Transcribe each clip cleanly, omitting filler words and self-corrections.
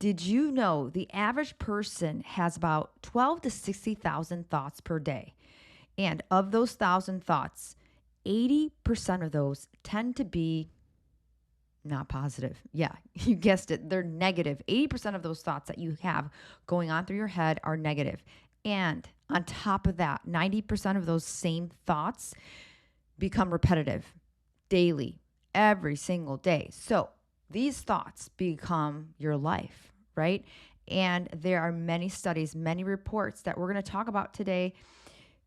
Did you know the average person has about 12 to 60,000 thoughts per day? And of those 1,000 thoughts, 80% of those tend to be not positive. Yeah, you guessed it. They're negative. 80% of those thoughts that you have going on through your head are negative. And on top of that, 90% of those same thoughts become repetitive daily, every single day. So these thoughts become your life, right? And there are many studies, many reports that we're going to talk about today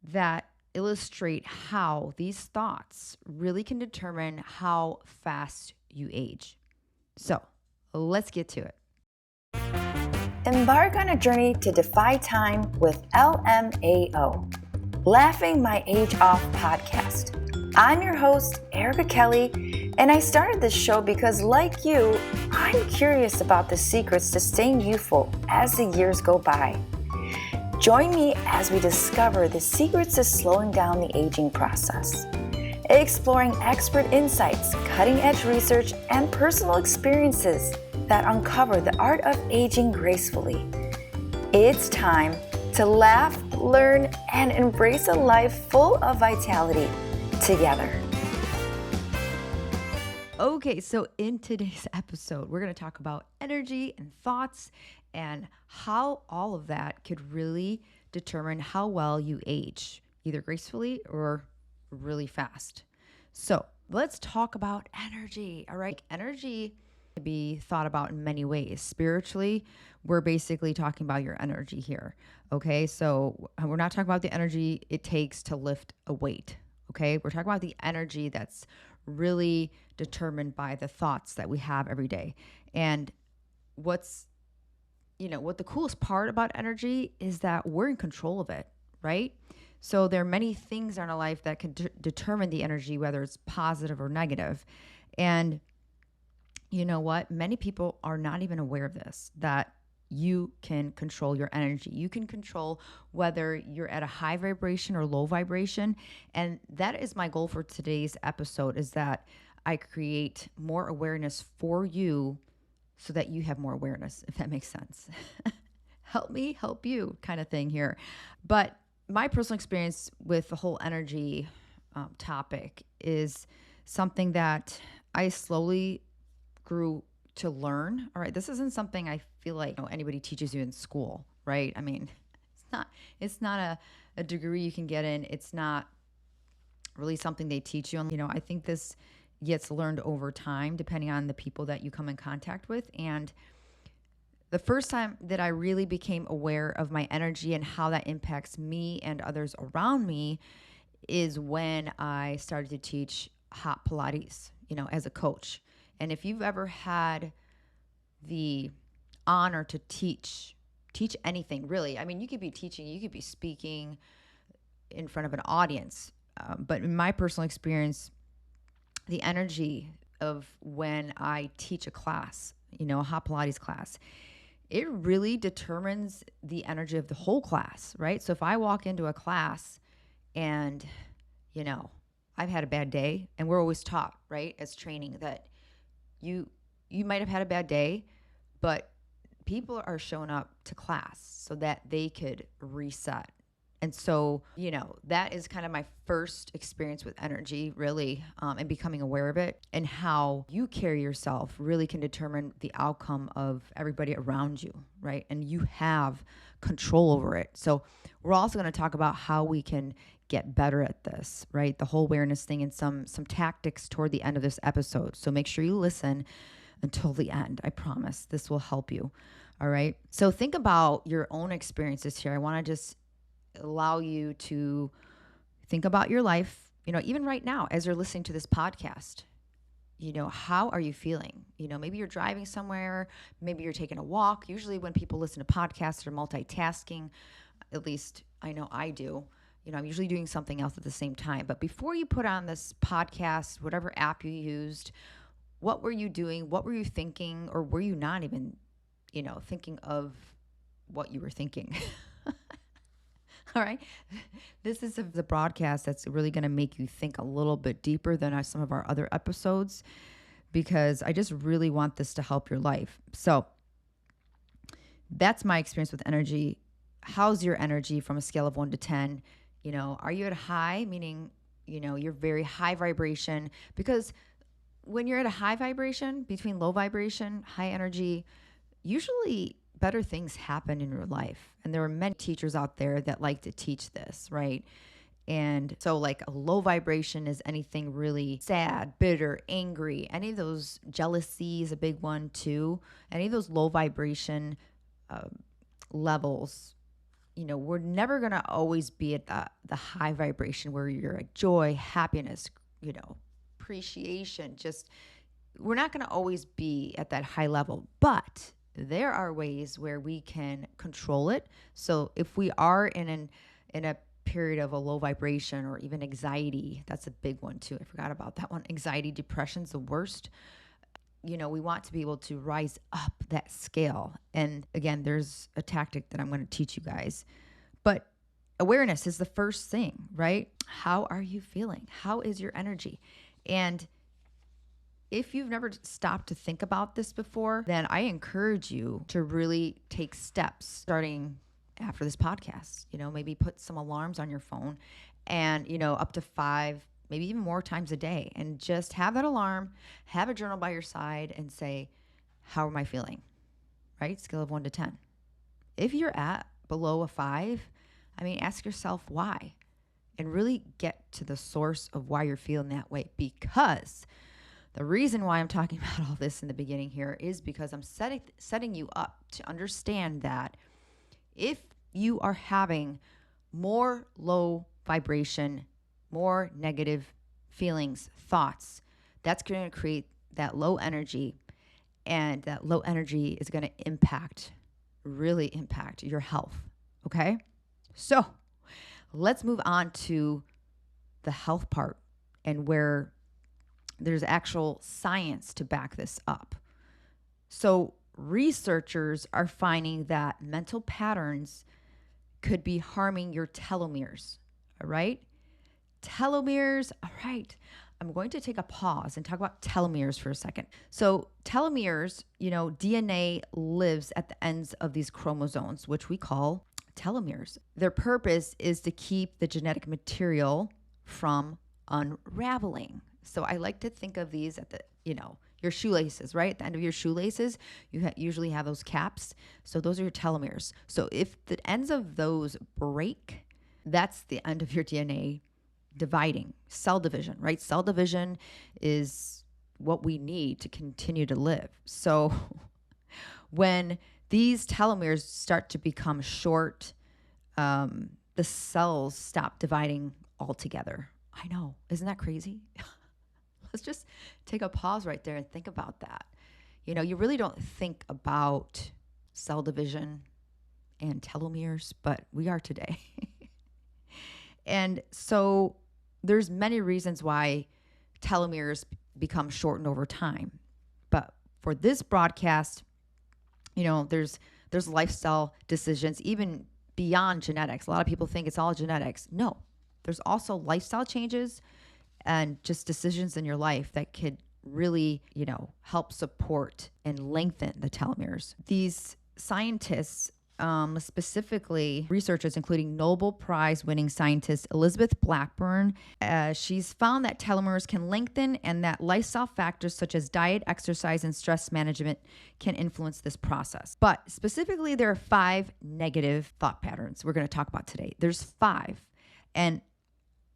that illustrate how these thoughts really can determine how fast you age. So let's get to it. Embark on a journey to defy time with LMAO, Laughing My Age Off podcast. I'm your host, Erica Kelly, and I started this show because, like you, I'm curious about the secrets to staying youthful as the years go by. Join me as we discover the secrets to slowing down the aging process, exploring expert insights, cutting-edge research, and personal experiences that uncover the art of aging gracefully. It's time to laugh, learn, and embrace a life full of vitality together. Okay, so in today's episode, we're going to talk about energy and thoughts and how all of that could really determine how well you age, either gracefully or really fast. So let's talk about energy. All right. Energy can be thought about in many ways. Spiritually, we're basically talking about your energy here. Okay. So we're not talking about the energy it takes to lift a weight. Okay. We're talking about the energy that's really determined by the thoughts that we have every day. And what the coolest part about energy is that we're in control of it, right? So there are many things in our life that can determine the energy, whether it's positive or negative. And you know what? Many people are not even aware of this, that you can control your energy. You can control whether you're at a high vibration or low vibration. And that is my goal for today's episode, is that I create more awareness for you so that you have more awareness, if that makes sense. Help me, help you kind of thing here. But my personal experience with the whole energy topic is something that I slowly grew to learn. All right, this isn't something I feel like anybody teaches you in school, right? I mean, it's not a degree you can get in. It's not really something they teach you. I think this gets learned over time, depending on the people that you come in contact with. And the first time that I really became aware of my energy and how that impacts me and others around me is when I started to teach hot Pilates, as a coach. And if you've ever had the honor to teach anything, really, I mean, you could be teaching, you could be speaking in front of an audience. But in my personal experience, the energy of when I teach a class, a hot Pilates class, it really determines the energy of the whole class, right? So if I walk into a class and, I've had a bad day, and we're always taught, right, as training, that you might have had a bad day, but people are showing up to class so that they could reset. And so, that is kind of my first experience with energy, really, and becoming aware of it, and how you carry yourself really can determine the outcome of everybody around you, right? And you have control over it. So we're also going to talk about how we can get better at this, right? The whole awareness thing, and some tactics toward the end of this episode. So make sure you listen until the end. I promise this will help you. All right. So think about your own experiences here. I want to just allow you to think about your life, even right now as you're listening to this podcast. How are you feeling? Maybe you're driving somewhere, maybe you're taking a walk. Usually when people listen to podcasts, they're multitasking. At least I know I do. I'm usually doing something else at the same time. But before you put on this podcast, whatever app you used, what were you doing? What were you thinking? Or were you not even, thinking of what you were thinking? All right. This is the broadcast that's really going to make you think a little bit deeper than some of our other episodes, because I just really want this to help your life. So That's my experience with energy. How's your energy from a scale of 1 to 10? Are you at a high, meaning, you're very high vibration? Because when you're at a high vibration, between low vibration, high energy, usually better things happen in your life. And there are many teachers out there that like to teach this, right? And so, like, a low vibration is anything really sad, bitter, angry. Any of those, jealousy is a big one too. Any of those low vibration levels, we're never going to always be at the high vibration where you're at joy, happiness, appreciation. Just, we're not going to always be at that high level, but there are ways where we can control it. So if we are in a period of a low vibration, or even anxiety, that's a big one too. I forgot about that one. Anxiety, depression's the worst. We want to be able to rise up that scale. And again, there's a tactic that I'm going to teach you guys. But awareness is the first thing, right? How are you feeling? How is your energy? And if you've never stopped to think about this before, then I encourage you to really take steps starting after this podcast. Maybe put some alarms on your phone, and, up to 5, maybe even more times a day, and just have that alarm, have a journal by your side, and say, how am I feeling? Right? Scale of 1 to 10. If you're at below a 5, ask yourself why, and really get to the source of why you're feeling that way. Because the reason why I'm talking about all this in the beginning here is because I'm setting you up to understand that if you are having more low vibration, more negative feelings, thoughts, that's going to create that low energy, and that low energy is going to really impact your health. Okay? So let's move on to the health part, and where there's actual science to back this up. So researchers are finding that mental patterns could be harming your telomeres. All right? Telomeres. All right. I'm going to take a pause and talk about telomeres for a second. So telomeres, DNA lives at the ends of these chromosomes, which we call telomeres. Their purpose is to keep the genetic material from unraveling. So I like to think of these at the, your shoelaces, right? At the end of your shoelaces, you usually have those caps. So those are your telomeres. So if the ends of those break, that's the end of your DNA dividing. Cell division, right? Cell division is what we need to continue to live. So when these telomeres start to become short, the cells stop dividing altogether. I know. Isn't that crazy? Let's just take a pause right there and think about that. You really don't think about cell division and telomeres, but we are today. And so there's many reasons why telomeres become shortened over time. But for this broadcast, there's lifestyle decisions, even beyond genetics. A lot of people think it's all genetics. No, there's also lifestyle changes and just decisions in your life that could really, help support and lengthen the telomeres. These scientists, specifically researchers, including Nobel Prize winning scientist Elizabeth Blackburn, she's found that telomeres can lengthen, and that lifestyle factors such as diet, exercise, and stress management can influence this process. But specifically, there are 5 negative thought patterns we're going to talk about today. There's 5. And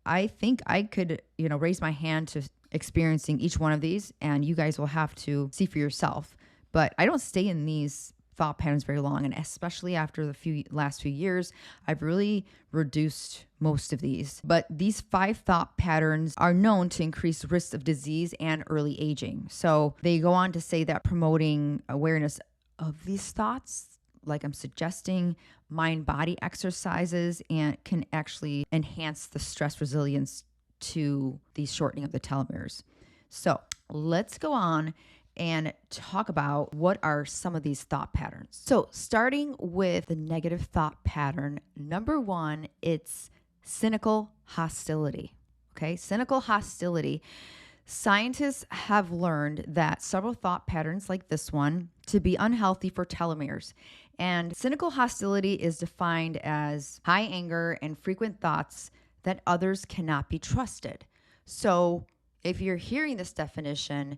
I think I could, raise my hand to experiencing each one of these, and you guys will have to see for yourself. But I don't stay in these thought patterns very long, and especially after the last few years, I've really reduced most of these. But these 5 thought patterns are known to increase risks of disease and early aging. So they go on to say that promoting awareness of these thoughts, like I'm suggesting, mind-body exercises, and can actually enhance the stress resilience to the shortening of the telomeres. So let's go on and talk about what are some of these thought patterns. So starting with the negative thought pattern, number 1, it's cynical hostility. Okay, cynical hostility. Scientists have learned that several thought patterns like this one to be unhealthy for telomeres. And cynical hostility is defined as high anger and frequent thoughts that others cannot be trusted. So if you're hearing this definition,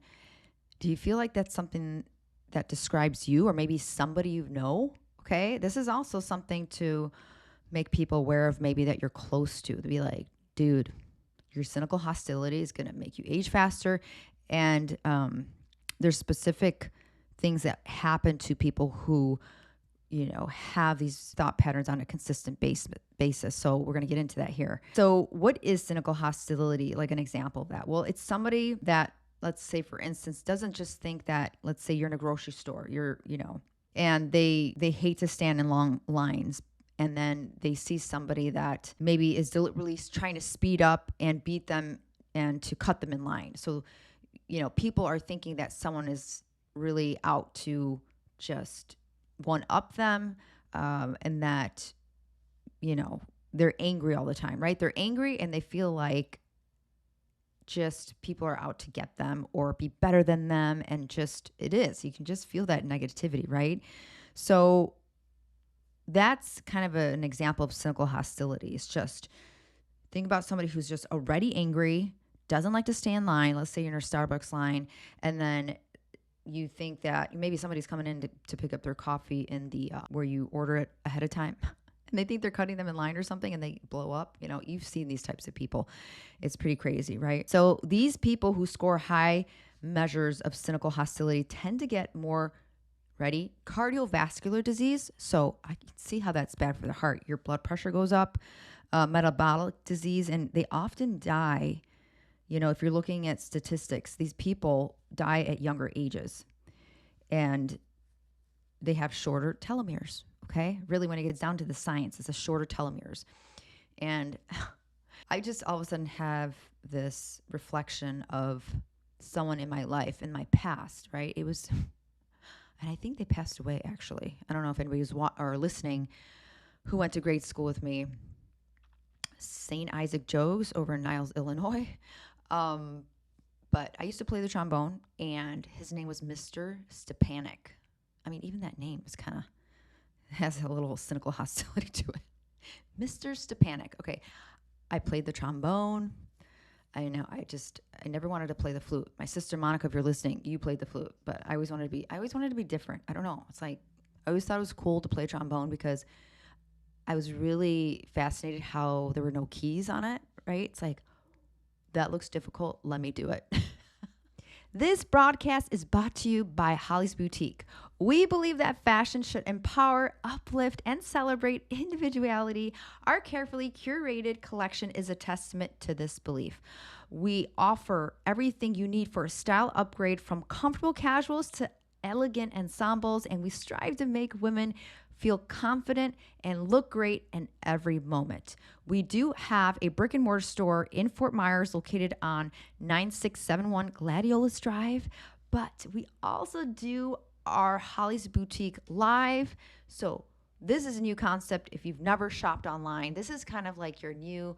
do you feel like that's something that describes you or maybe somebody you know? Okay. This is also something to make people aware of, maybe that you're close to be like, dude, your cynical hostility is going to make you age faster. And there's specific things that happen to people who, have these thought patterns on a consistent basis. So we're going to get into that here. So what is cynical hostility? Like an example of that? Well, it's somebody that, let's say, for instance, doesn't just think that, let's say you're in a grocery store, and they hate to stand in long lines. And then they see somebody that maybe is deliberately trying to speed up and beat them and to cut them in line. So, people are thinking that someone is really out to just one up them, and that, they're angry all the time, right? They're angry and they feel like just people are out to get them or be better than them. And just, you can just feel that negativity, right? So that's kind of an example of cynical hostility. It's just, think about somebody who's just already angry, doesn't like to stay in line. Let's say you're in a Starbucks line, and then you think that maybe somebody's coming in to pick up their coffee in the where you order it ahead of time. And they think they're cutting them in line or something, and they blow up. You've seen these types of people. It's pretty crazy, right? So these people who score high measures of cynical hostility tend to get more, ready, cardiovascular disease. So I can see how that's bad for the heart. Your blood pressure goes up, metabolic disease, and they often die. If you're looking at statistics, these people die at younger ages, and they have shorter telomeres. Okay. Really, when it gets down to the science, it's a shorter telomeres. And I just all of a sudden have this reflection of someone in my life, in my past, right? It was, and I think they passed away, actually. I don't know if anybody was listening who went to grade school with me. St. Isaac Jogues over in Niles, Illinois. But I used to play the trombone, and his name was Mr. Stepanek. I mean, even that name is kind of has a little cynical hostility to it. Mr. Stepanek. Okay. I played the trombone. I know. I never wanted to play the flute. My sister Monica, if you're listening, you played the flute, but I always wanted to be different. I don't know. It's like, I always thought it was cool to play trombone because I was really fascinated how there were no keys on it, right? It's like, that looks difficult. Let me do it. This broadcast is brought to you by Holly's Boutique. We believe that fashion should empower, uplift, and celebrate individuality. Our carefully curated collection is a testament to this belief. We offer everything you need for a style upgrade, from comfortable casuals to elegant ensembles, and we strive to make women feel confident and look great in every moment. We do have a brick and mortar store in Fort Myers located on 9671 Gladiolus Drive, but we also do our Holly's Boutique live. So this is a new concept. If you've never shopped online, this is kind of like your new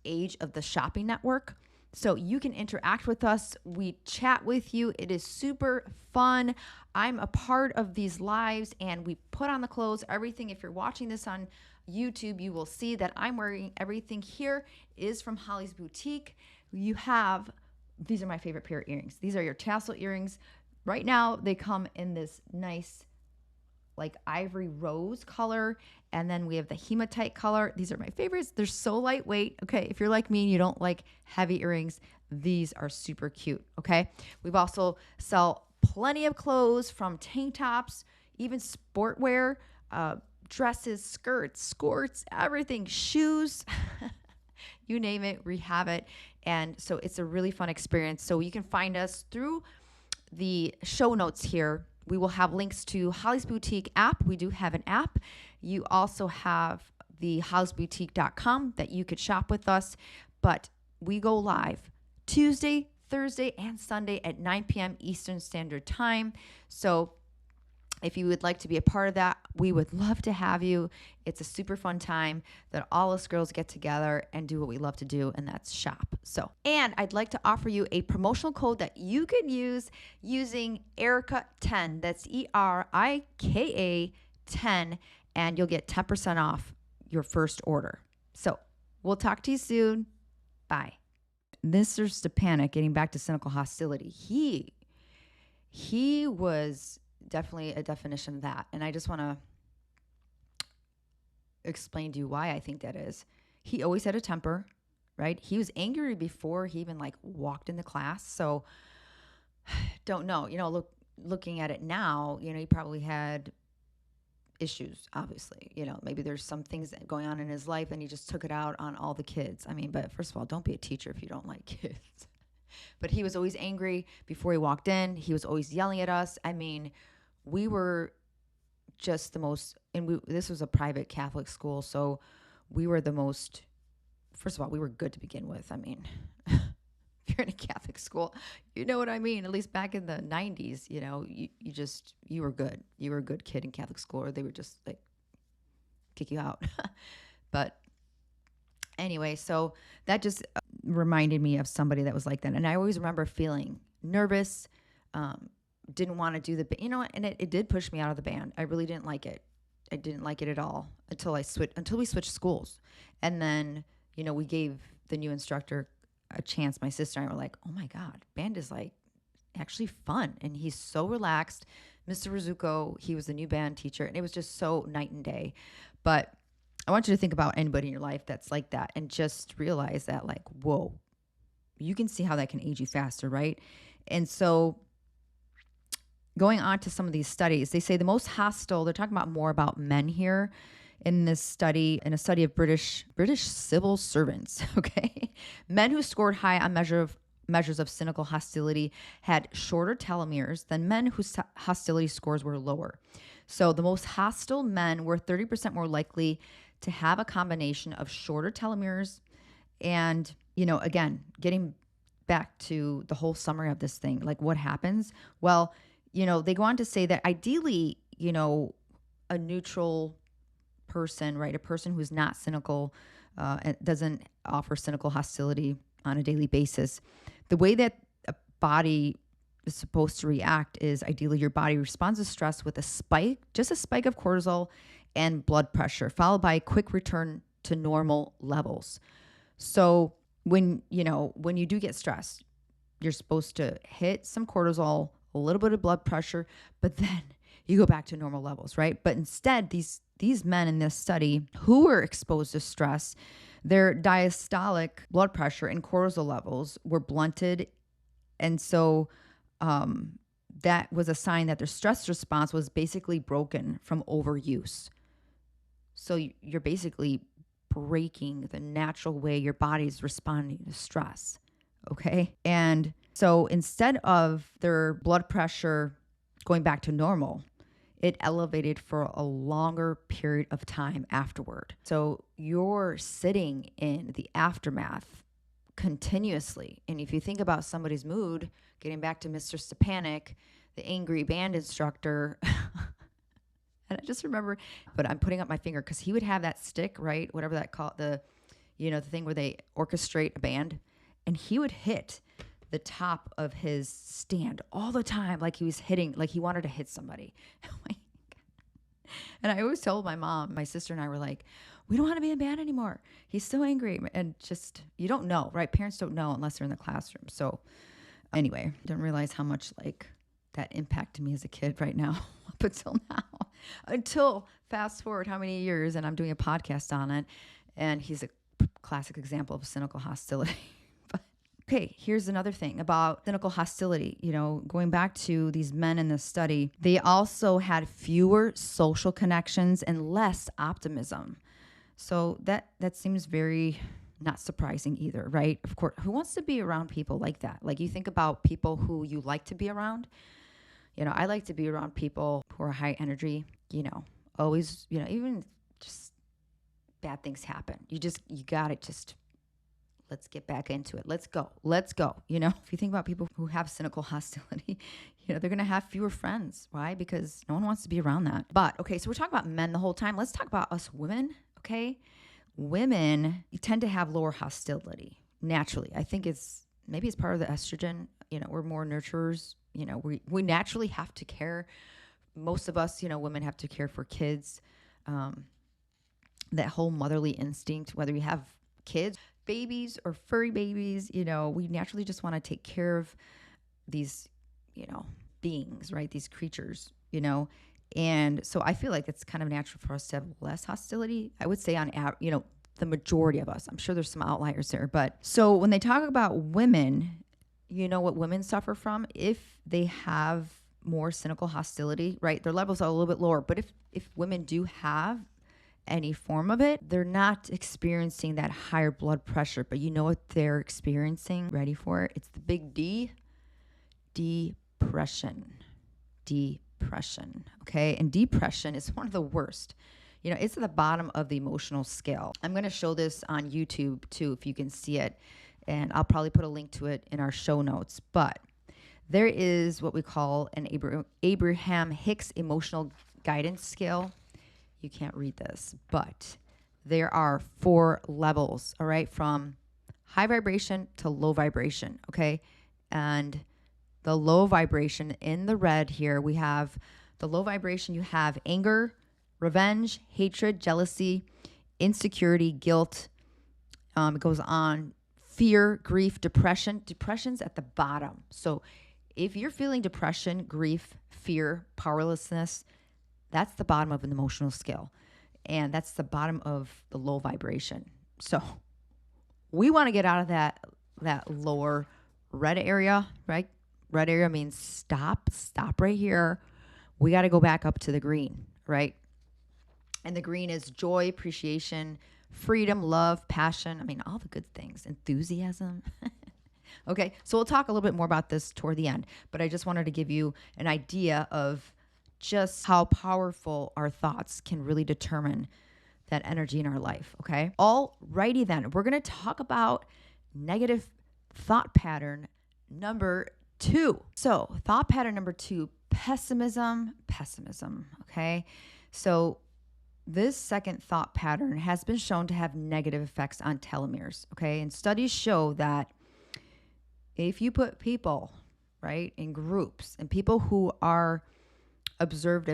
age of the shopping network. So you can interact with us. We chat with you. It is super fun. I'm a part of these lives, and we put on the clothes, everything. If you're watching this on YouTube, you will see that I'm wearing everything here is from Holly's Boutique. These are my favorite pair of earrings. These are your tassel earrings. Right now, they come in this nice, like ivory rose color. And then we have the hematite color. These are my favorites. They're so lightweight. Okay. If you're like me and you don't like heavy earrings, these are super cute. Okay. We've also sell plenty of clothes, from tank tops, even sportwear, dresses, skirts, skirts, everything, shoes, you name it, we have it. And so it's a really fun experience. So you can find us through the show notes here. We will have links to Holly's Boutique app. We do have an app. You also have the hollisboutique.com that you could shop with us. But we go live Tuesday, Thursday, and Sunday at 9 p.m. Eastern Standard Time. So If you would like to be a part of that, we would love to have you. It's a super fun time that all us girls get together and do what we love to do, and that's shop. So, and I'd like to offer you a promotional code that you can use using Erica10. That's ERIKA 10, and you'll get 10% off your first order. So, we'll talk to you soon. Bye. Mr. Stepanek, getting back to cynical hostility, he was definitely a definition of that. And I just want to explain to you why I think that is. He always had a temper, right? He was angry before he even like walked into class. So don't know, looking at it now, he probably had issues, obviously. Maybe there's some things going on in his life and he just took it out on all the kids. I mean, but first of all, don't be a teacher if you don't like kids. But he was always angry before he walked in. He was always yelling at us. I mean, we were just the most, and this was a private Catholic school, so we were the most, first of all, we were good to begin with. I mean, if you're in a Catholic school, you know what I mean? At least back in the 90s, you were good. You were a good kid in Catholic school, or they would just like kick you out. But anyway, so that just reminded me of somebody that was like that. And I always remember feeling nervous, didn't want to do and it did push me out of the band. I really didn't like it. I didn't like it at all until we switched schools. And then, we gave the new instructor a chance. My sister and I were like, oh my God, band is like actually fun. And he's so relaxed. Mr. Rizzuko, he was the new band teacher, and it was just so night and day. But I want you to think about anybody in your life that's like that and just realize that, like, whoa, you can see how that can age you faster, right? And so going on to some of these studies, they say the most hostile, they're talking about more about men here in this study, in a study of British civil servants, okay? Men who scored high on measures of cynical hostility had shorter telomeres than men whose hostility scores were lower. So the most hostile men were 30% more likely to have a combination of shorter telomeres and, again, getting back to the whole summary of this thing, like what happens? Well, they go on to say that ideally, a neutral person, right? A person who's not cynical, and doesn't offer cynical hostility on a daily basis. The way that a body is supposed to react is ideally your body responds to stress with a spike of cortisol and blood pressure, followed by a quick return to normal levels. So when you do get stressed, you're supposed to hit some cortisol, a little bit of blood pressure, but then you go back to normal levels, right? But instead, these men in this study who were exposed to stress, their diastolic blood pressure and cortisol levels were blunted. And so that was a sign that their stress response was basically broken from overuse. So you're basically breaking the natural way your body's responding to stress, okay? And so instead of their blood pressure going back to normal, it elevated for a longer period of time afterward. So you're sitting in the aftermath continuously. And if you think about somebody's mood, getting back to Mr. Stepanek, the angry band instructor, and I just remember, but I'm putting up my finger because he would have that stick, right? Whatever that called, the thing where they orchestrate a band, and he would hit the top of his stand all the time, like he was hitting, like he wanted to hit somebody. And I always told my mom, my sister and I were like, we don't want to be in band anymore. He's so angry. And just, you don't know, right? Parents don't know unless they're in the classroom. So anyway, didn't realize how much like that impacted me as a kid right now up until now. Until fast forward how many years, and I'm doing a podcast on it. And he's a classic example of cynical hostility. Okay, here's another thing about cynical hostility. Going back to these men in this study, they also had fewer social connections and less optimism. So that seems very not surprising either, right? Of course, who wants to be around people like that? Like you think about people who you like to be around. I like to be around people who are high energy, always, even just bad things happen. You got to just let's get back into it. Let's go. Let's go. You know, if you think about people who have cynical hostility, you know, they're going to have fewer friends. Why? Because no one wants to be around that. But okay, so we're talking about men the whole time. Let's talk about us women. Okay. Women tend to have lower hostility naturally. I think maybe it's part of the estrogen. You know, we're more nurturers. You know, we naturally have to care. Most of us, you know, women have to care for kids. That whole motherly instinct, whether you have kids, babies, or furry babies, you know, we naturally just want to take care of these, you know, beings, right? These creatures, you know. And so I feel like it's kind of natural for us to have less hostility. I would say you know, the majority of us. I'm sure there's some outliers there. But so when they talk about women, you know what women suffer from? If they have more cynical hostility, right? Their levels are a little bit lower. But if women do have any form of it, they're not experiencing that higher blood pressure. But you know what they're experiencing? Ready for it? It's the big D. Depression. Depression. Okay. And depression is one of the worst. You know, it's at the bottom of the emotional scale. I'm going to show this on YouTube too, if you can see it. And I'll probably put a link to it in our show notes. But there is what we call an Abraham Hicks emotional guidance scale. You can't read this, but there are 4 levels, all right, from high vibration to low vibration, okay? And the low vibration in the red here, we have the low vibration, you have anger, revenge, hatred, jealousy, insecurity, guilt. It goes on, fear, grief, depression. Depression's at the bottom. So if you're feeling depression, grief, fear, powerlessness, that's the bottom of an emotional scale. And that's the bottom of the low vibration. So we want to get out of that lower red area, right? Red area means stop right here. We got to go back up to the green, right? And the green is joy, appreciation, freedom, love, passion. I mean, all the good things, enthusiasm. Okay, so we'll talk a little bit more about this toward the end, but I just wanted to give you an idea of just how powerful our thoughts can really determine that energy in our life, okay? Alrighty then, we're going to talk about negative thought pattern number 2. So thought pattern number 2, pessimism, okay? So this second thought pattern has been shown to have negative effects on telomeres, okay? And studies show that if you put people, right, in groups, and people who are observed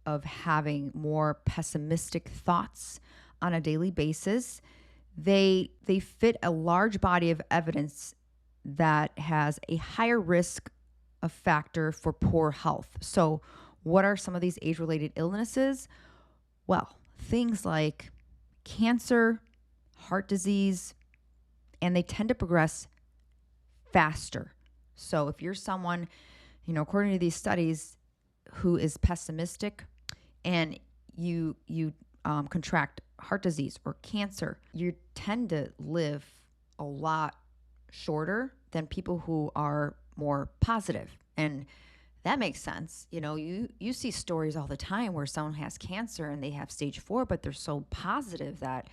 of having more pessimistic thoughts on a daily basis, they fit a large body of evidence that has a higher risk of factor for poor health. So what are some of these age-related illnesses? Well, things like cancer, heart disease, and they tend to progress faster. So if you're someone, you know, according to these studies, who is pessimistic and you contract heart disease or cancer, you tend to live a lot shorter than people who are more positive. And that makes sense. You know, you see stories all the time where someone has cancer and they have stage 4, but they're so positive that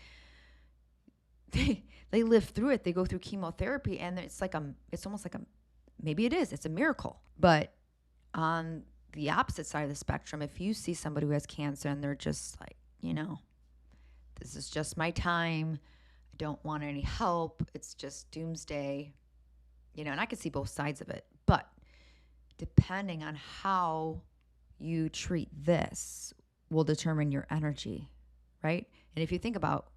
they live through it. They go through chemotherapy, and it's almost like maybe it is. It's a miracle. But on the opposite side of the spectrum, if you see somebody who has cancer and they're just like, you know, this is just my time. I don't want any help. It's just doomsday. You know, and I can see both sides of it. But depending on how you treat this will determine your energy, right? And if you think about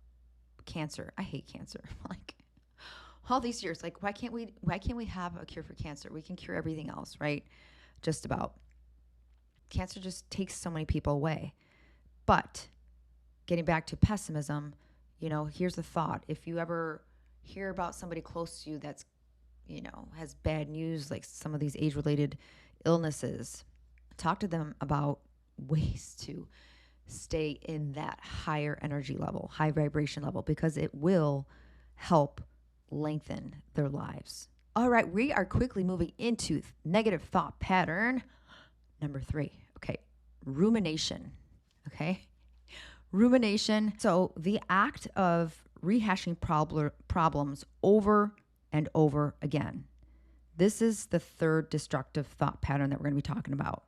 cancer, I hate cancer. Like all these years, like why can't we have a cure for cancer? We can cure everything else, right? Just about. Cancer just takes so many people away. But getting back to pessimism, you know, here's the thought. If you ever hear about somebody close to you that's, you know, has bad news, like some of these age-related illnesses, talk to them about ways to stay in that higher energy level, high vibration level, because it will help lengthen their lives. All right, we are quickly moving into negative thought pattern number 3. Okay, rumination. Okay, rumination. So the act of rehashing problems over and over again. This is the third destructive thought pattern that we're going to be talking about.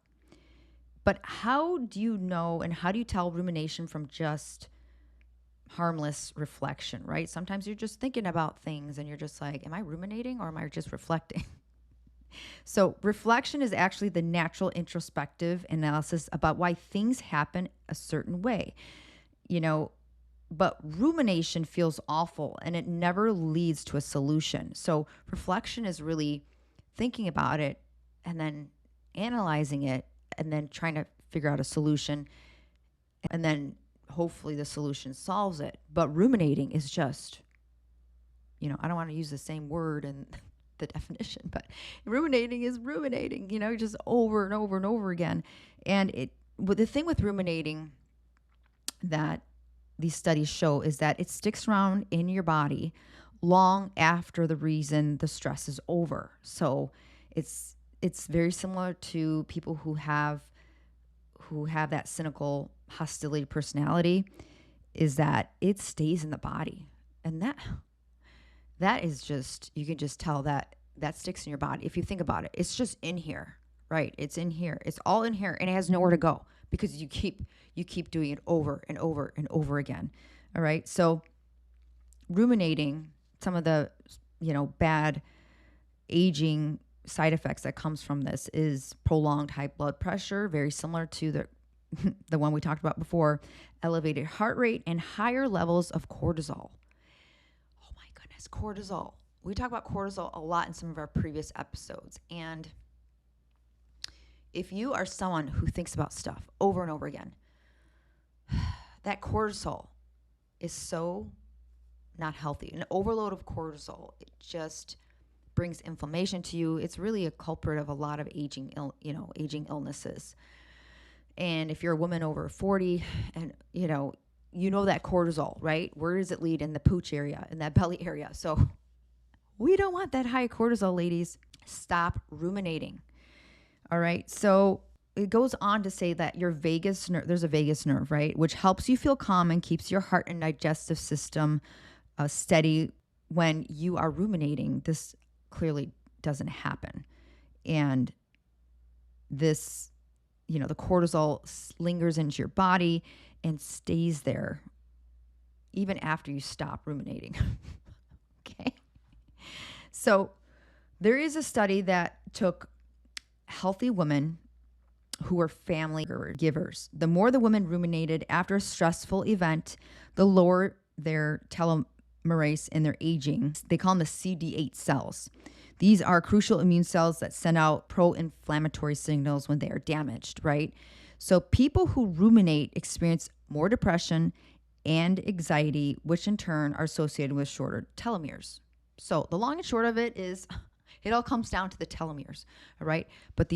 But how do you know and how do you tell rumination from just harmless reflection, right? Sometimes you're just thinking about things and you're just like, am I ruminating or am I just reflecting? So reflection is actually the natural introspective analysis about why things happen a certain way, but rumination feels awful and it never leads to a solution. So reflection is really thinking about it and then analyzing it and then trying to figure out a solution. And then hopefully the solution solves it. But ruminating is just, I don't want to use the same word and the definition, but ruminating is ruminating, just over and over and over again. And the thing with ruminating that these studies show is that it sticks around in your body long after the stress is over. So it's very similar to people who have that cynical hostility personality, is that it stays in the body. And that is just, you can just tell that sticks in your body. If you think about it, it's just in here, right? It's in here. It's all in here and it has nowhere to go because you keep doing it over and over and over again. All right. So ruminating, some of the, bad aging side effects that comes from this is prolonged high blood pressure, very similar to the one we talked about before, elevated heart rate and higher levels of cortisol. Oh my goodness, cortisol. We talk about cortisol a lot in some of our previous episodes. And if you are someone who thinks about stuff over and over again, that cortisol is so not healthy. An overload of cortisol, it just brings inflammation to you. It's really a culprit of a lot of aging illnesses. And if you're a woman over 40 and, that cortisol, right? Where does it lead? In the pooch area, in that belly area. So we don't want that high cortisol, ladies. Stop ruminating. All right. So it goes on to say that your vagus nerve, there's a vagus nerve, right? Which helps you feel calm and keeps your heart and digestive system steady when you are ruminating. This clearly doesn't happen. And this, the cortisol lingers into your body and stays there even after you stop ruminating. Okay. So there is a study that took healthy women who were family givers. The more the women ruminated after a stressful event, the lower their telomeres in their aging. They call them the CD8 cells. These are crucial immune cells that send out pro-inflammatory signals when they are damaged, right? So people who ruminate experience more depression and anxiety, which in turn are associated with shorter telomeres. So the long and short of it is it all comes down to the telomeres, all right? But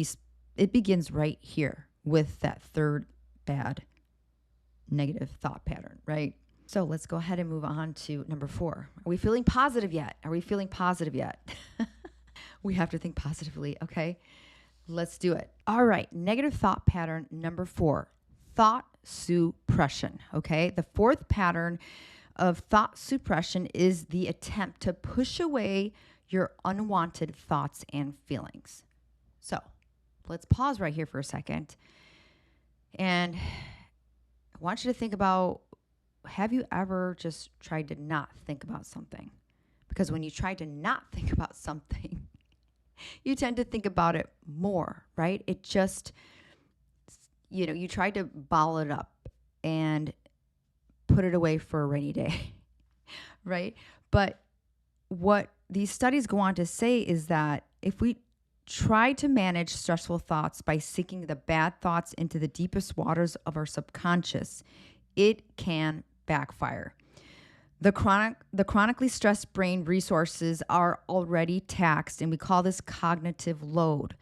it begins right here with that third bad negative thought pattern, right? So let's go ahead and move on to number 4. Are we feeling positive yet? We have to think positively, okay? Let's do it. All right, negative thought pattern number 4, thought suppression, okay? The fourth pattern of thought suppression is the attempt to push away your unwanted thoughts and feelings. So let's pause right here for a second. And I want you to think about, have you ever just tried to not think about something? Because when you try to not think about something, you tend to think about it more, right? It just, you try to bottle it up and put it away for a rainy day, right? But what these studies go on to say is that if we try to manage stressful thoughts by sinking the bad thoughts into the deepest waters of our subconscious, it can backfire. The chronically stressed brain resources are already taxed, and we call this cognitive load,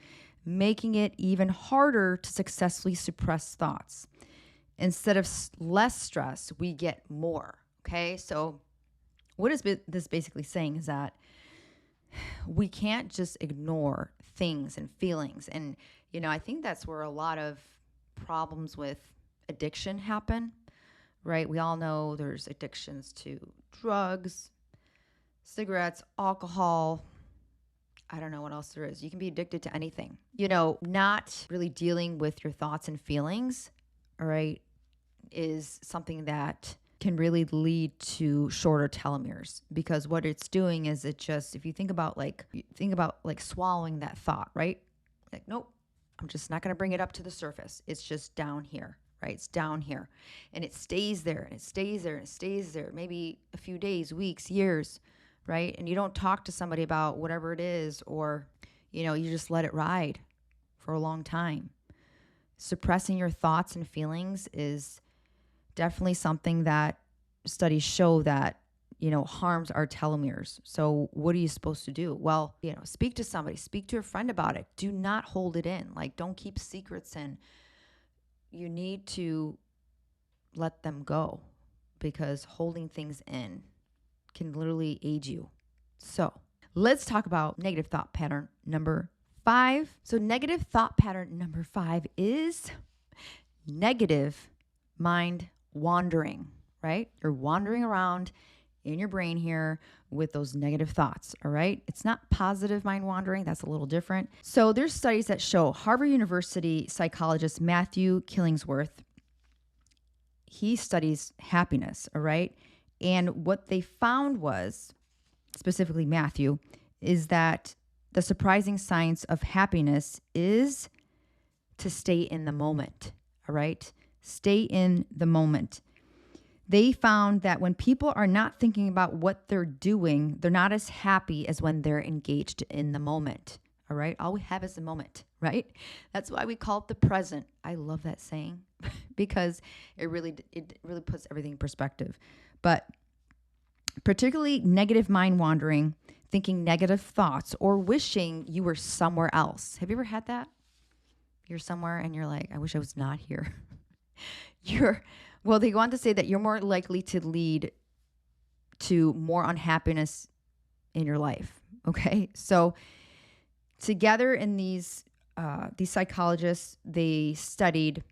making it even harder to successfully suppress thoughts. Instead of less stress, we get more, okay? So what is this basically saying is that we can't just ignore things and feelings. And, I think that's where a lot of problems with addiction happen, right? We all know there's addictions to drugs, cigarettes, alcohol. I don't know what else there is. You can be addicted to anything. Not really dealing with your thoughts and feelings, all right, is something that can really lead to shorter telomeres, because what it's doing is if you think about like swallowing that thought, right? Like, nope, I'm just not going to bring it up to the surface. It's just down here, right? It's down here, and it stays there and it stays there and it stays there, maybe a few days, weeks, years, right? And you don't talk to somebody about whatever it is, or, you just let it ride for a long time. Suppressing your thoughts and feelings is definitely something that studies show that, harms our telomeres. So what are you supposed to do? Well, speak to somebody, speak to a friend about it. Do not hold it in. Like, don't keep secrets in. You need to let them go, because holding things in can literally age you. So let's talk about negative thought pattern number 5. So negative thought pattern number 5 is negative mind wandering, right? You're wandering around in your brain here with those negative thoughts, all right? It's not positive mind wandering. That's a little different. So there's studies that show Harvard University psychologist Matthew Killingsworth, he studies happiness, all right? And what they found was, specifically Matthew, is that the surprising science of happiness is to stay in the moment, all right? Stay in the moment. They found that when people are not thinking about what they're doing, they're not as happy as when they're engaged in the moment, all right? All we have is the moment, right? That's why we call it the present. I love that saying because it really puts everything in perspective. But particularly negative mind wandering, thinking negative thoughts, or wishing you were somewhere else. Have you ever had that? You're somewhere and you're like, I wish I was not here. They go on to say that you're more likely to lead to more unhappiness in your life. Okay. So together in these psychologists, they studied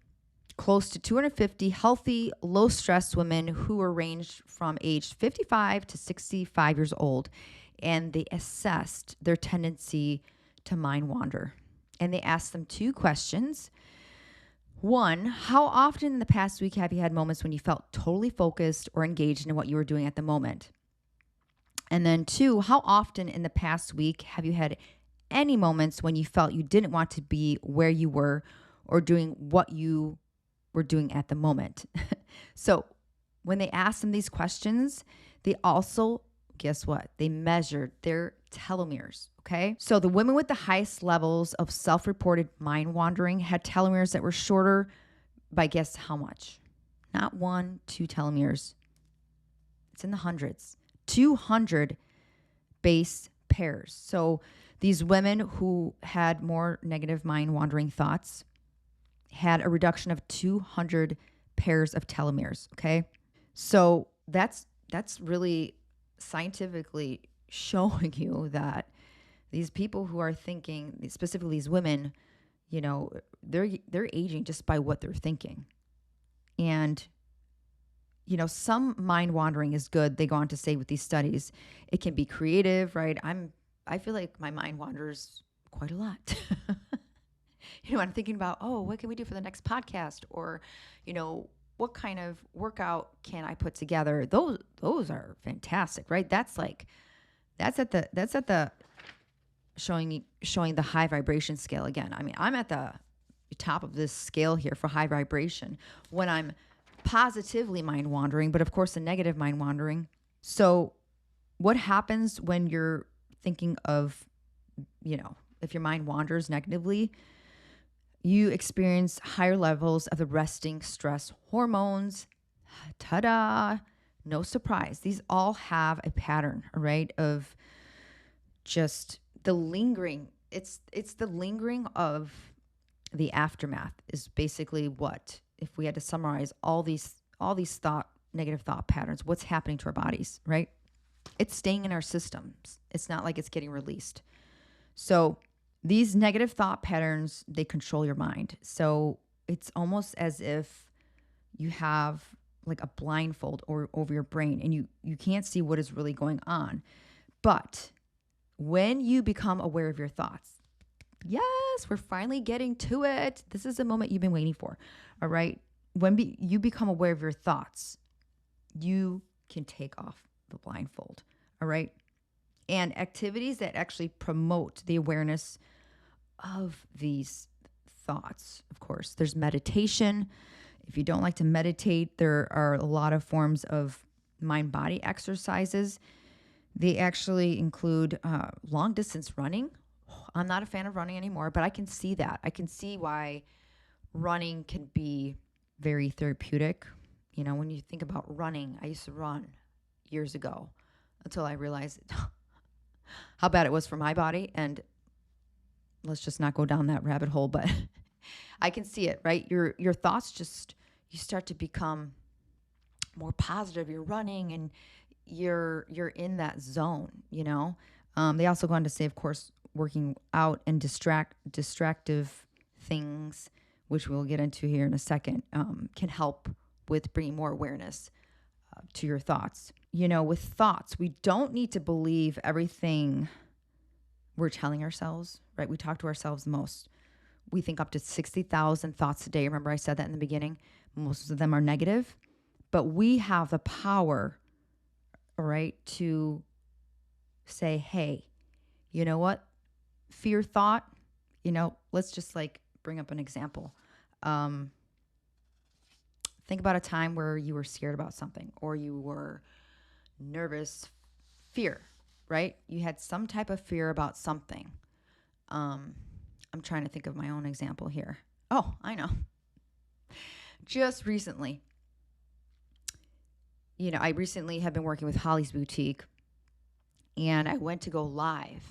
close to 250 healthy, low stress women who were ranged from age 55 to 65 years old. And they assessed their tendency to mind wander. And they asked them 2 questions. 1, how often in the past week have you had moments when you felt totally focused or engaged in what you were doing at the moment? And then 2, how often in the past week have you had any moments when you felt you didn't want to be where you were or doing what you were doing at the moment? So when they asked them these questions, they also, guess what? They measured their telomeres, okay? So the women with the highest levels of self-reported mind wandering had telomeres that were shorter by guess how much? Not 1, 2 telomeres. It's in the hundreds. 200 base pairs. So these women who had more negative mind wandering thoughts had a reduction of 200 pairs of telomeres, okay? So that's really scientifically showing you that these people who are thinking, specifically these women, they're aging just by what they're thinking. And some mind wandering is good. They go on to say with these studies, it can be creative, right? I feel like my mind wanders quite a lot. I'm thinking about, what can we do for the next podcast? Or, what kind of workout can I put together? Those are fantastic, right? That's at the showing the high vibration scale again. I mean, I'm at the top of this scale here for high vibration when I'm positively mind wandering, but of course the negative mind wandering. So what happens when you're thinking of, if your mind wanders negatively, you experience higher levels of the resting stress hormones. Ta-da! No surprise. These all have a pattern, right, of just the lingering. It's the lingering of the aftermath is basically what, if we had to summarize all these negative thought patterns, what's happening to our bodies, right? It's staying in our systems. It's not like it's getting released. So these negative thought patterns, they control your mind. So it's almost as if you have like a blindfold or over your brain, and you can't see what is really going on. But when you become aware of your thoughts, yes, we're finally getting to it. This is the moment you've been waiting for. All right. When you become aware of your thoughts, you can take off the blindfold. All right. And activities that actually promote the awareness of these thoughts. Of course, there's meditation. If you don't like to meditate, there are a lot of forms of mind body exercises. They actually include long distance running. I'm not a fan of running anymore, but I can see that. I can see why running can be very therapeutic. You know, when you think about running, I used to run years ago until I realized how bad it was for my body. And let's just not go down that rabbit hole, but I can see it, right? Your thoughts just, you start to become more positive. You're running and you're in that zone, you know? They also go on to say, of course, working out and distractive things, which we'll get into here in a second, can help with bringing more awareness to your thoughts. You know, with thoughts, we don't need to believe everything we're telling ourselves, right? We talk to ourselves most. We think up to 60,000 thoughts a day. Remember I said that in the beginning? Most of them are negative, but we have the power, all right, to say, hey, you know what? Fear thought, you know, let's just like bring up an example. Think about a time where you were scared about something or you were nervous, fear, right? You had some type of fear about something. I'm trying to think of my own example here. Oh, I know. Just recently, you know, I recently have been working with Holly's Boutique and I went to go live.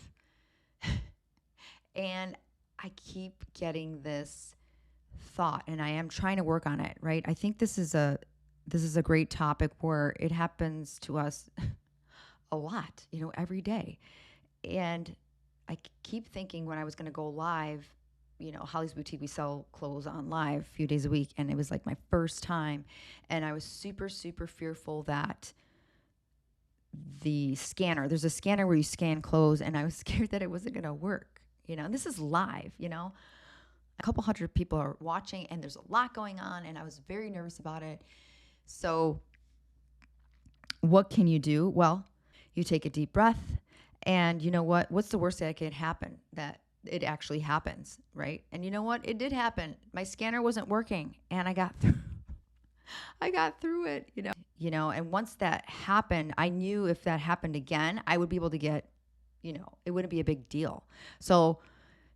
And I keep getting this thought and I am trying to work on it, right? I think this is a great topic where it happens to us a lot, you know, every day. And I keep thinking when I was going to go live, you know, Holly's Boutique, we sell clothes on live a few days a week. And it was like my first time. And I was super, super fearful that the scanner, there's a scanner where you scan clothes, and I was scared that it wasn't going to work. You know, and this is live, you know, a couple hundred people are watching and there's a lot going on. And I was very nervous about it. So what can you do? Well, you take a deep breath and you know what? What's the worst that could happen? That it actually happens, right? And you know what? It did happen. My scanner wasn't working and I got through it, you know, and once that happened, I knew if that happened again, I would be able to get, you know, it wouldn't be a big deal. So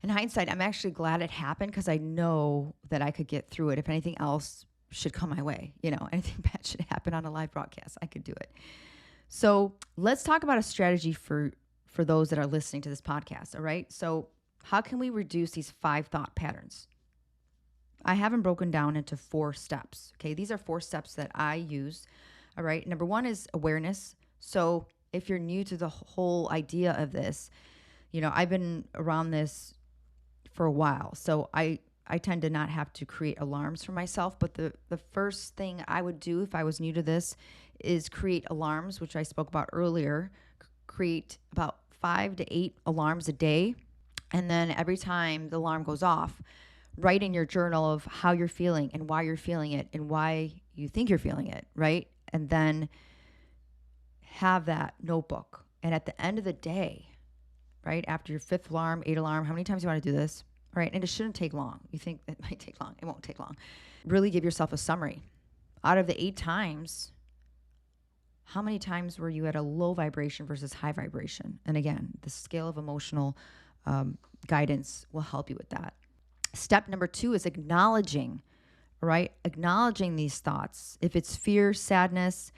in hindsight, I'm actually glad it happened because I know that I could get through it. If anything else should come my way, you know, anything bad should happen on a live broadcast, I could do it. So let's talk about a strategy for those that are listening to this podcast. All right. So how can we reduce these 5 thought patterns? I have them broken down into 4 steps. Okay. These are 4 steps that I use. All right. Number 1 is awareness. So if you're new to the whole idea of this, you know, I've been around this for a while. So I tend to not have to create alarms for myself. But the first thing I would do if I was new to this is create alarms, which I spoke about earlier. Create about 5 to 8 alarms a day. And then every time the alarm goes off, write in your journal of how you're feeling and why you're feeling it and why you think you're feeling it, right? And then have that notebook. And at the end of the day, right, after your 5th alarm, 8th alarm, how many times you want to do this, right? And it shouldn't take long. You think it might take long. It won't take long. Really give yourself a summary. Out of the 8 times, how many times were you at a low vibration versus high vibration? And again, the scale of emotional guidance will help you with that. Step number 2 is acknowledging, right? Acknowledging these thoughts. If it's fear, sadness,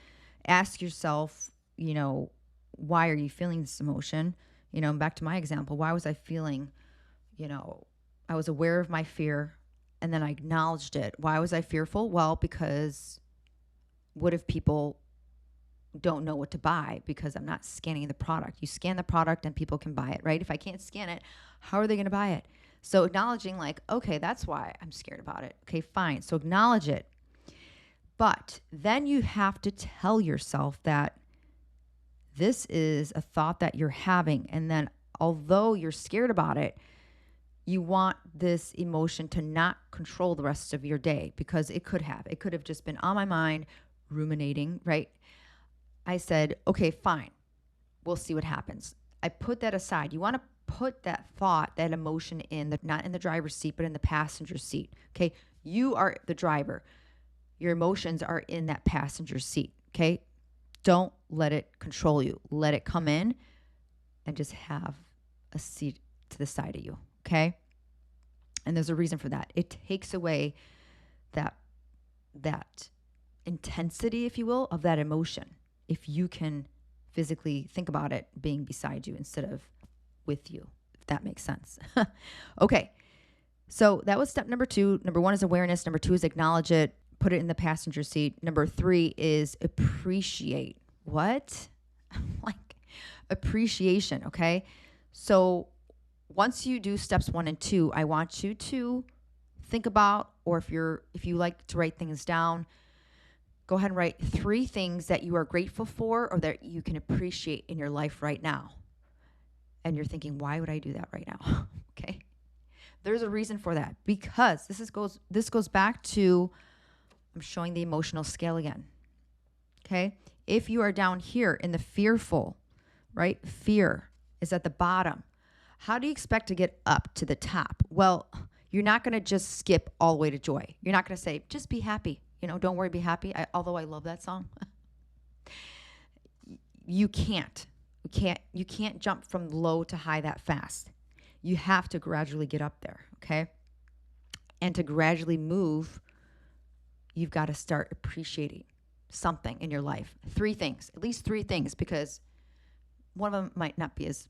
ask yourself, you know, why are you feeling this emotion? You know, back to my example, why was I feeling, you know, I was aware of my fear and then I acknowledged it. Why was I fearful? Well, because what if people don't know what to buy because I'm not scanning the product? You scan the product and people can buy it, right? If I can't scan it, how are they going to buy it? So acknowledging like, okay, that's why I'm scared about it. Okay, fine. So acknowledge it. But then you have to tell yourself that this is a thought that you're having. And then although you're scared about it, you want this emotion to not control the rest of your day, because it could have. It could have just been on my mind, ruminating, right? I said, okay, fine. We'll see what happens. I put that aside. You want to put that thought, that emotion not in the driver's seat, but in the passenger seat. Okay. You are the driver. Your emotions are in that passenger seat. Okay. Don't let it control you. Let it come in and just have a seat to the side of you. Okay. And there's a reason for that. It takes away that intensity, if you will, of that emotion. If you can physically think about it being beside you instead of with you, if that makes sense. Okay. So that was step number 2. Number 1 is awareness. Number 2 is acknowledge it, put it in the passenger seat. Number 3 is appreciate. What? Like appreciation. Okay. So once you do steps 1 and 2, I want you to think about, or if you like to write things down, go ahead and write 3 things that you are grateful for or that you can appreciate in your life right now. And you're thinking, why would I do that right now? Okay. There's a reason for that, because this goes back to, I'm showing the emotional scale again. Okay. If you are down here in the fearful, right? Fear is at the bottom. How do you expect to get up to the top? Well, you're not going to just skip all the way to joy. You're not going to say, just be happy. Don't worry, be happy. Although I love that song. You can't jump from low to high that fast. You have to gradually get up there, okay? And to gradually move, you've got to start appreciating something in your life. 3 things, at least 3 things, because one of them might not be as,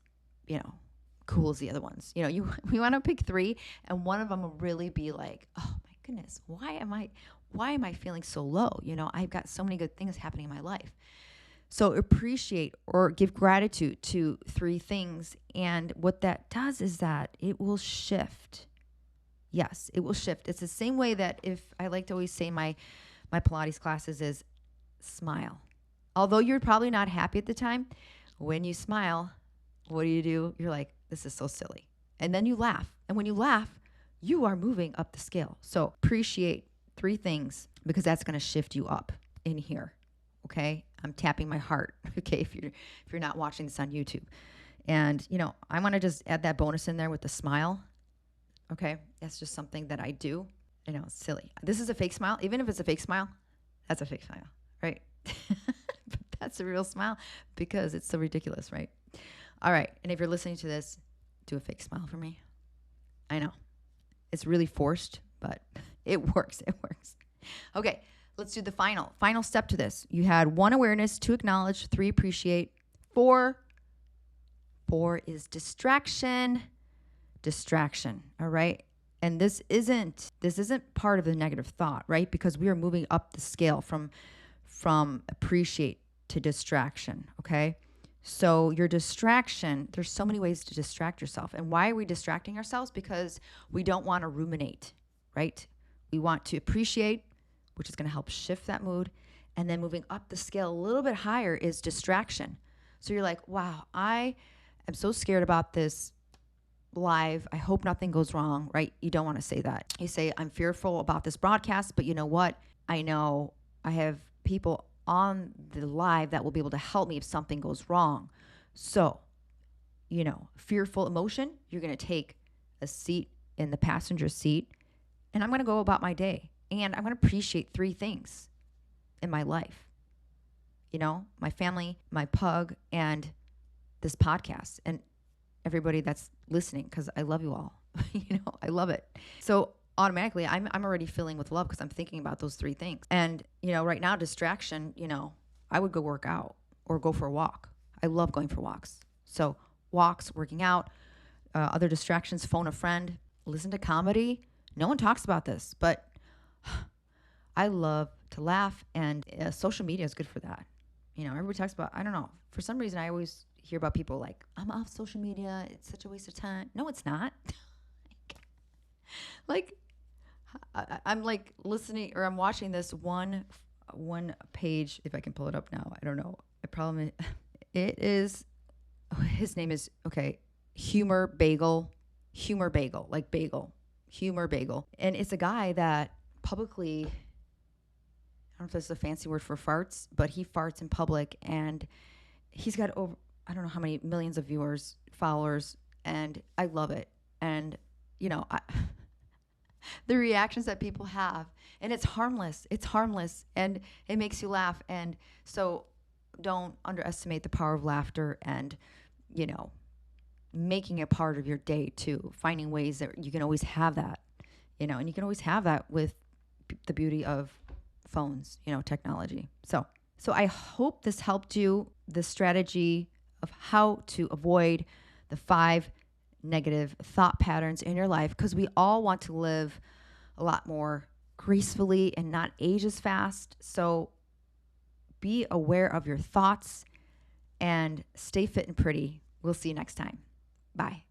cool as the other ones. We want to pick 3, and one of them will really be like, oh my goodness, why am I feeling so low? I've got so many good things happening in my life. So appreciate or give gratitude to 3 things. And what that does is that it will shift. Yes, it will shift. It's the same way that if I like to always say my Pilates classes is smile. Although you're probably not happy at the time, when you smile, what do? You're like, this is so silly. And then you laugh. And when you laugh, you are moving up the scale. So appreciate 3 things, because that's going to shift you up in here. Okay. I'm tapping my heart. Okay. If you're not watching this on YouTube, and I want to just add that bonus in there with the smile. Okay. That's just something that I do. It's silly. This is a fake smile. Even if it's a fake smile, that's a fake smile, right? But that's a real smile because it's so ridiculous, right? All right. And if you're listening to this, do a fake smile for me. I know it's really forced, but it works. It works. Okay. Let's do the final step to this. You had 1, awareness, 2, acknowledge, 3, appreciate, 4 is distraction. All right. And this isn't part of the negative thought, right? Because we are moving up the scale from appreciate to distraction. Okay. So your distraction, there's so many ways to distract yourself. And why are we distracting ourselves? Because we don't want to ruminate, right? We want to appreciate, which is going to help shift that mood. And then moving up the scale a little bit higher is distraction. So you're like, wow, I am so scared about this live. I hope nothing goes wrong, right? You don't want to say that. You say, I'm fearful about this broadcast, but you know what? I know I have people on the live that will be able to help me if something goes wrong. So, fearful emotion, you're going to take a seat in the passenger seat, and I'm going to go about my day. And I'm going to appreciate 3 things in my life. My family, my pug, and this podcast, and everybody that's listening, because I love you all. I love it. So automatically I'm already filling with love because I'm thinking about those 3 things. And, right now, distraction, I would go work out or go for a walk. I love going for walks. So walks, working out, other distractions, phone a friend, listen to comedy. No one talks about this, but I love to laugh, and social media is good for that. Everybody talks about, I don't know, for some reason I always hear about people like, I'm off social media, it's such a waste of time. No, it's not. I'm like listening, or I'm watching this one one page, if I can pull it up now. I don't know. The problem is, it is, his name is, okay, Humor Bagel. Humor Bagel, like bagel. Humor Bagel. And it's a guy that publicly, I don't know if this is a fancy word for farts, but he farts in public, and he's got over, I don't know how many millions of viewers, followers, and I love it. And, you know, the reactions that people have, and it's harmless. It's harmless, and it makes you laugh. And so don't underestimate the power of laughter, and, you know, making it part of your day too, finding ways that you can always have that, you know, and you can always have that with the beauty of phones, you know, technology. So I hope this helped you, the strategy of how to avoid the 5 negative thought patterns in your life, because we all want to live a lot more gracefully and not age as fast. So be aware of your thoughts and stay fit and pretty. We'll see you next time. Bye.